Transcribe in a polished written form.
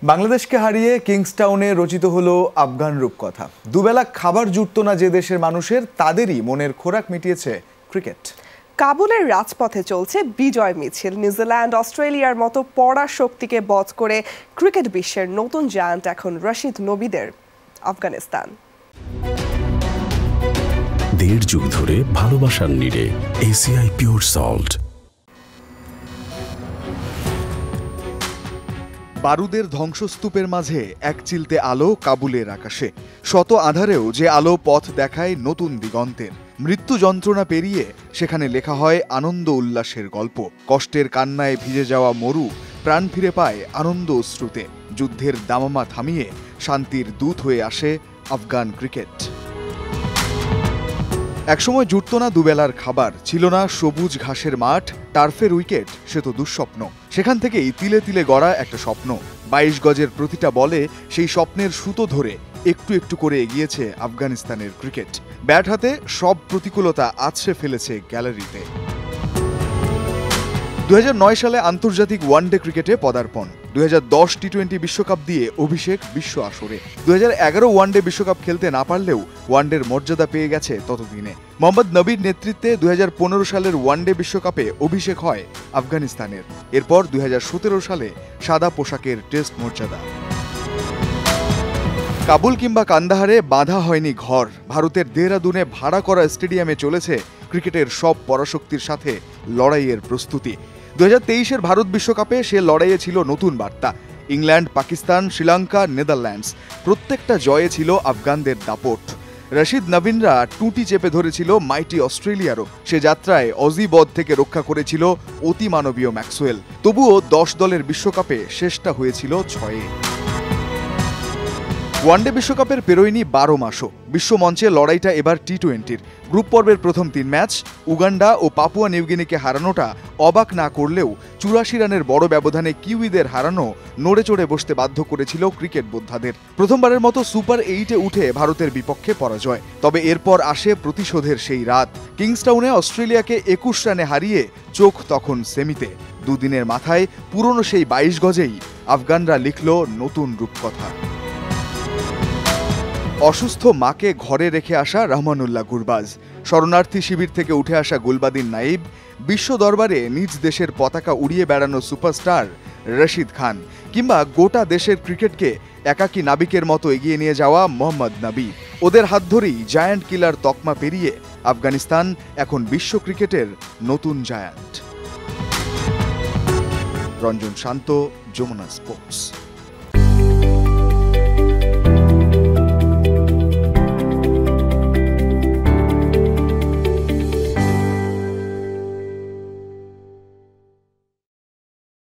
বাংলাদেশকে হারিয়ে কিংস্টাউনে রচিত হলো আফগান রূপকথা। দুবেলা খাবার জুটত না যে দেশের মানুষের, তাদেরই মনের খোরাক মিটিয়েছে ক্রিকেট। কাবুলের রাজপথে চলছে বিজয় মিছিল। নিউজিল্যান্ড, অস্ট্রেলিয়ার মতো পড়া শক্তিকে বধ করে ক্রিকেট বিশ্বের নতুন জায়ান্ট এখন রশিদ নবীদের আফগানিস্তান। দেড় যুগ ধরে ভালোবাসার নিড়ে এসিআই পিওর সল্ট। বারুদের ধ্বংসস্তূপের মাঝে এক চিলতে আলো কাবুলের আকাশে। শত আঁধারেও যে আলো পথ দেখায় নতুন দিগন্তের। মৃত্যু যন্ত্রণা পেরিয়ে সেখানে লেখা হয় আনন্দ উল্লাসের গল্প। কষ্টের কান্নায় ভিজে যাওয়া মরু প্রাণ ফিরে পায় আনন্দ অশ্রুতে। যুদ্ধের দামামা থামিয়ে শান্তির দূত হয়ে আসে আফগান ক্রিকেট। একসময় জুটত না দুবেলার খাবার, ছিল না সবুজ ঘাসের মাঠ, টার্ফের উইকেট, সে তো দুঃস্বপ্ন। সেখান থেকেই তিলে তিলে গড়া একটা স্বপ্ন। ২২ গজের প্রতিটা বলে সেই স্বপ্নের সুতো ধরে একটু একটু করে এগিয়েছে আফগানিস্তানের ক্রিকেট। ব্যাট হাতে সব প্রতিকূলতা আছড়ে ফেলেছে গ্যালারিতে। ২০০৯ সালে আন্তর্জাতিক ওয়ানডে ক্রিকেটে পদার্পণ। ২০১০ টি-20 বিশ্বকাপ দিয়ে অভিষেক বিশ্ব আসরে। ২০১১ ওয়ানডে বিশ্বকাপ খেলতে না পারলেও ওয়ানডের মর্যাদা পেয়ে গেছে ততদিনে। মোহাম্মদ নবীর নেতৃত্বে ২০১৫ সালের ওয়ানডে বিশ্বকাপে অভিষেক হয় আফগানিস্তানের। এরপর ২০১৭ সালে সাদা পোশাকের টেস্ট মর্যাদা। কাবুল কিংবা কান্দাহারে বাঁধা হয়নি ঘর। ভারতের দেহরাদুনে ভাড়া করা স্টেডিয়ামে চলেছে ক্রিকেটের সব পরাশক্তির সাথে লড়াইয়ের প্রস্তুতি। ২০২৩-এর ভারত বিশ্বকাপে সে লড়াইয়ে ছিল নতুন বার্তা। ইংল্যান্ড, পাকিস্তান, শ্রীলঙ্কা, নেদারল্যান্ডস প্রত্যেকটা জয়ে ছিল আফগানদের দাপট। রশিদ নবীনরা টুটি চেপে ধরেছিল মাইটি অস্ট্রেলিয়ারও। সে যাত্রায় অজি বধ থেকে রক্ষা করেছিল অতিমানবীয় ম্যাক্সওয়েল। তবুও ১০ দলের বিশ্বকাপে শেষটা হয়েছিল ৬-এ। ওয়ানডে বিশ্বকাপের পেরোয়নি ১২ মাসও। বিশ্বমঞ্চে লড়াইটা এবার টি-20-র। গ্রুপ পর্বের প্রথম ৩ ম্যাচ উগান্ডা ও পাপুয়া নিউগিনিকে হারানোটা অবাক না করলেও ৮৪ রানের বড় ব্যবধানে কিউইদের হারানো নড়ে চড়ে বসতে বাধ্য করেছিল ক্রিকেট বোদ্ধাদের। প্রথমবারের মতো সুপার 8-এ উঠে ভারতের বিপক্ষে পরাজয়। তবে এরপর আসে প্রতিশোধের সেই রাত। কিংস্টাউনে অস্ট্রেলিয়াকে ২১ রানে হারিয়ে চোখ তখন সেমিতে। দুদিনের মাথায় পুরনো সেই ২২ গজেই আফগানরা লিখল নতুন রূপকথা। অসুস্থ মাকে ঘরে রেখে আসা রহমানুল্লাহ গুরবাজ, শরণার্থী শিবির থেকে উঠে আসা গুলবাদিন নাইব, বিশ্ব দরবারে নিজ দেশের পতাকা উড়িয়ে বেড়ানো সুপারস্টার রশিদ খান, কিংবা গোটা দেশের ক্রিকেটকে একাকী নাবিকের মতো এগিয়ে নিয়ে যাওয়া মোহাম্মদ নবী। ওদের হাত ধরেই জায়ান্ট কিলার তকমা পেরিয়ে আফগানিস্তান এখন বিশ্ব ক্রিকেটের নতুন জায়ান্ট। রঞ্জন শান্ত, যমুনা স্পোর্টস।